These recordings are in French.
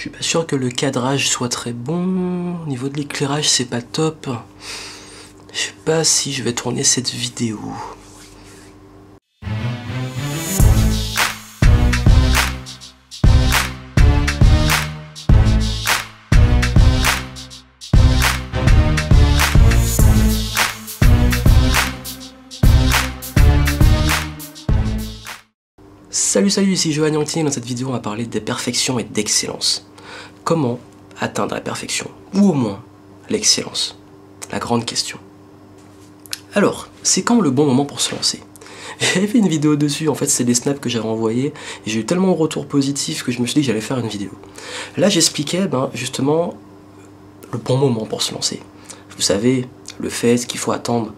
Je suis pas sûr que le cadrage soit très bon. Au niveau de l'éclairage, c'est pas top. Je sais pas si je vais tourner cette vidéo. Salut, ici Johan Yangting. Dans cette vidéo, on va parler de perfection et d'excellence. Comment atteindre la perfection, ou au moins l'excellence? La grande question. Alors, c'est quand le bon moment pour se lancer? J'avais fait une vidéo dessus, en fait c'est des snaps que j'avais envoyés, et j'ai eu tellement de retours positifs que je me suis dit que j'allais faire une vidéo. Là j'expliquais justement le bon moment pour se lancer. Vous savez, le fait qu'il faut attendre,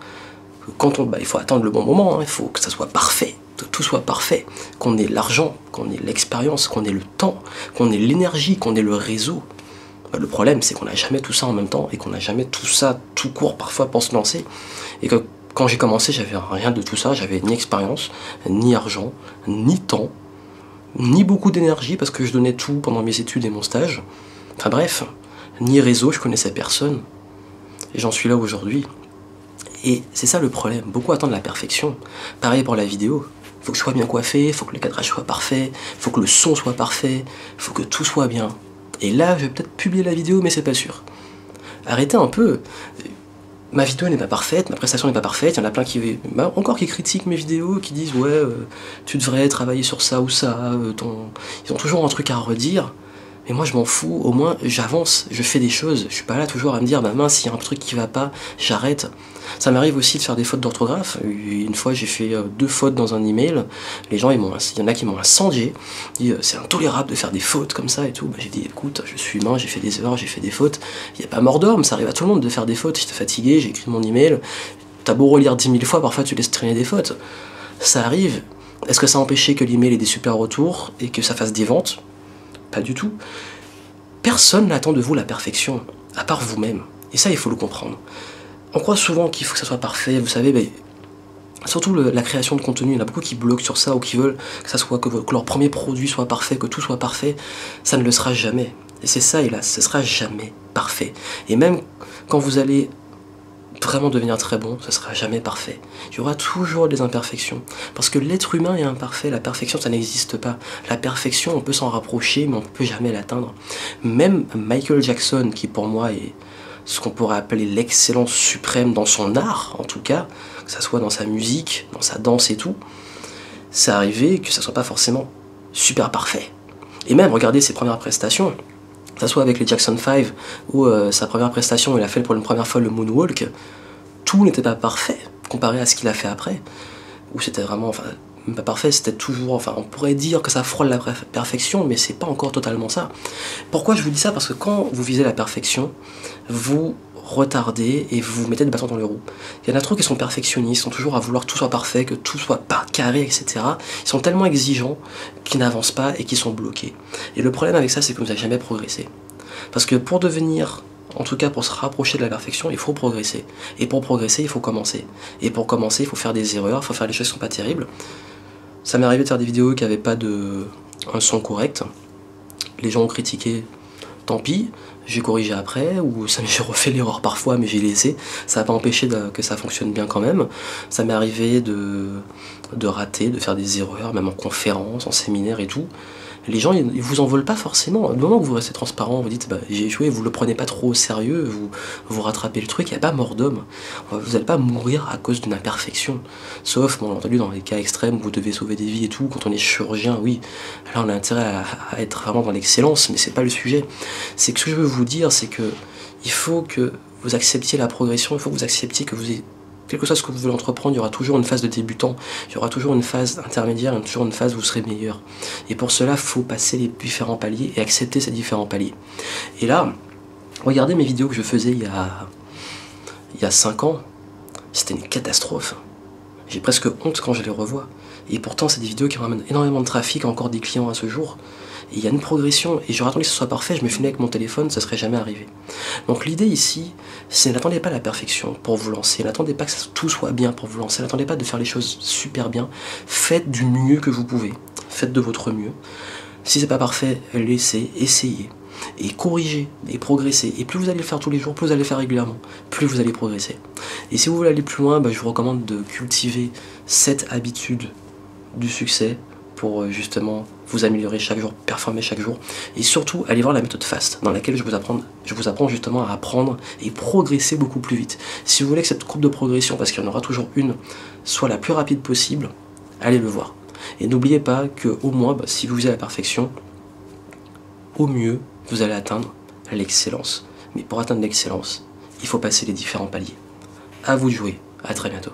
il faut attendre le bon moment, hein, il faut que ça soit parfait. Que tout soit parfait, qu'on ait l'argent, qu'on ait l'expérience, qu'on ait le temps, qu'on ait l'énergie, qu'on ait le réseau. Le problème, c'est qu'on n'a jamais tout ça en même temps et qu'on n'a jamais tout ça tout court parfois pour se lancer. Et que quand j'ai commencé, j'avais rien de tout ça, j'avais ni expérience, ni argent, ni temps, ni beaucoup d'énergie parce que je donnais tout pendant mes études et mon stage. Enfin bref, ni réseau, je connaissais personne. Et j'en suis là aujourd'hui. Et c'est ça le problème, beaucoup attendent la perfection. Pareil pour la vidéo. Il faut que je sois bien coiffé, il faut que le cadrage soit parfait, il faut que le son soit parfait, il faut que tout soit bien. Et là, je vais peut-être publier la vidéo, mais c'est pas sûr. Arrêtez un peu. Ma vidéo n'est pas parfaite, ma prestation n'est pas parfaite, il y en a plein qui critiquent mes vidéos, qui disent « Ouais, tu devrais travailler sur ça ou ça, ils ont toujours un truc à redire. » Mais moi je m'en fous, au moins j'avance, je fais des choses, je suis pas là toujours à me dire bah mince, s'il y a un truc qui va pas, j'arrête. Ça m'arrive aussi de faire des fautes d'orthographe. Une fois j'ai fait 2 fautes dans un email, les gens il y en a qui m'ont incendié, ils disent c'est intolérable de faire des fautes comme ça et tout. Bah, j'ai dit écoute, je suis humain, j'ai fait des erreurs, j'ai fait des fautes, il n'y a pas mort d'homme, ça arrive à tout le monde de faire des fautes, j'étais fatigué, j'ai écrit mon email, t'as beau relire 10 000 fois, parfois tu laisses traîner des fautes. Ça arrive. Est-ce que ça a empêché que l'email ait des super retours et que ça fasse des ventes? Pas du tout. Personne n'attend de vous la perfection, à part vous-même. Et ça, il faut le comprendre. On croit souvent qu'il faut que ça soit parfait, vous savez, mais surtout la création de contenu, il y en a beaucoup qui bloquent sur ça ou qui veulent que ça soit que leur premier produit soit parfait, que tout soit parfait. Ça ne le sera jamais. Et c'est ça, hélas, ce sera jamais parfait. Et même quand vous allez vraiment devenir très bon, ce sera jamais parfait. Il y aura toujours des imperfections. Parce que l'être humain est imparfait, la perfection ça n'existe pas. La perfection on peut s'en rapprocher mais on ne peut jamais l'atteindre. Même Michael Jackson qui pour moi est ce qu'on pourrait appeler l'excellence suprême dans son art en tout cas, que ça soit dans sa musique, dans sa danse et tout, c'est arrivé que ça soit pas forcément super parfait. Et même regardez ses premières prestations, que ce soit avec les Jackson 5 ou sa première prestation, il a fait pour une première fois le moonwalk, tout n'était pas parfait comparé à ce qu'il a fait après, où c'était vraiment, enfin, pas parfait, c'était toujours, enfin, on pourrait dire que ça frôle la perfection, mais c'est pas encore totalement ça. Pourquoi je vous dis ça? Parce que quand vous visez la perfection, vous retardez et vous mettez des bâtons dans les roues. Il y en a trop qui sont perfectionnistes, sont toujours à vouloir que tout soit parfait, que tout soit pas carré, etc. Ils sont tellement exigeants qu'ils n'avancent pas et qu'ils sont bloqués. Et le problème avec ça, c'est que vous n'avez jamais progressé. Parce que pour devenir, en tout cas pour se rapprocher de la perfection, il faut progresser. Et pour progresser, il faut commencer. Et pour commencer, il faut faire des erreurs, il faut faire des choses qui sont pas terribles. Ça m'est arrivé de faire des vidéos qui n'avaient pas un son correct. Les gens ont critiqué, tant pis. J'ai corrigé après, ou j'ai refait l'erreur parfois, mais j'ai laissé. Ça n'a pas empêché que ça fonctionne bien quand même. Ça m'est arrivé de rater, de faire des erreurs, même en conférence, en séminaire et tout. Les gens, ils vous en veulent pas forcément. Du moment que vous restez transparent, vous dites bah, j'ai échoué, vous le prenez pas trop au sérieux, vous rattrapez le truc, il n'y a pas mort d'homme. Vous n'allez pas mourir à cause d'une imperfection. Sauf, bon, entendu, dans les cas extrêmes où vous devez sauver des vies et tout, quand on est chirurgien, oui, là on a intérêt à être vraiment dans l'excellence, mais c'est pas le sujet. C'est que ce que je veux vous dire, c'est que il faut que vous acceptiez la progression, il faut que vous acceptiez que vous ayez, quel que soit ce que vous voulez entreprendre, il y aura toujours une phase de débutant, il y aura toujours une phase intermédiaire, il y aura toujours une phase où vous serez meilleur. Et pour cela, il faut passer les différents paliers et accepter ces différents paliers. Et là, regardez mes vidéos que je faisais il y a 5 ans, c'était une catastrophe. J'ai presque honte quand je les revois. Et pourtant, c'est des vidéos qui ramènent énormément de trafic, encore des clients à ce jour. Et il y a une progression, et j'aurais attendu que ce soit parfait, je me filmais avec mon téléphone, ça serait jamais arrivé. Donc l'idée ici, c'est n'attendez pas la perfection pour vous lancer, n'attendez pas que tout soit bien pour vous lancer, n'attendez pas de faire les choses super bien, faites du mieux que vous pouvez, faites de votre mieux. Si c'est pas parfait, laissez, essayez. et corriger et progresser. Et plus vous allez le faire tous les jours, plus vous allez le faire régulièrement, plus vous allez progresser. Et si vous voulez aller plus loin, je vous recommande de cultiver cette habitude du succès pour justement vous améliorer chaque jour, performer chaque jour. Et surtout, allez voir la méthode FAST, dans laquelle je vous apprends justement à apprendre et progresser beaucoup plus vite. Si vous voulez que cette courbe de progression, parce qu'il y en aura toujours une, soit la plus rapide possible, allez le voir. Et n'oubliez pas qu'au moins, si vous visez la perfection, au mieux, vous allez atteindre l'excellence. Mais pour atteindre l'excellence, il faut passer les différents paliers. À vous de jouer. À très bientôt.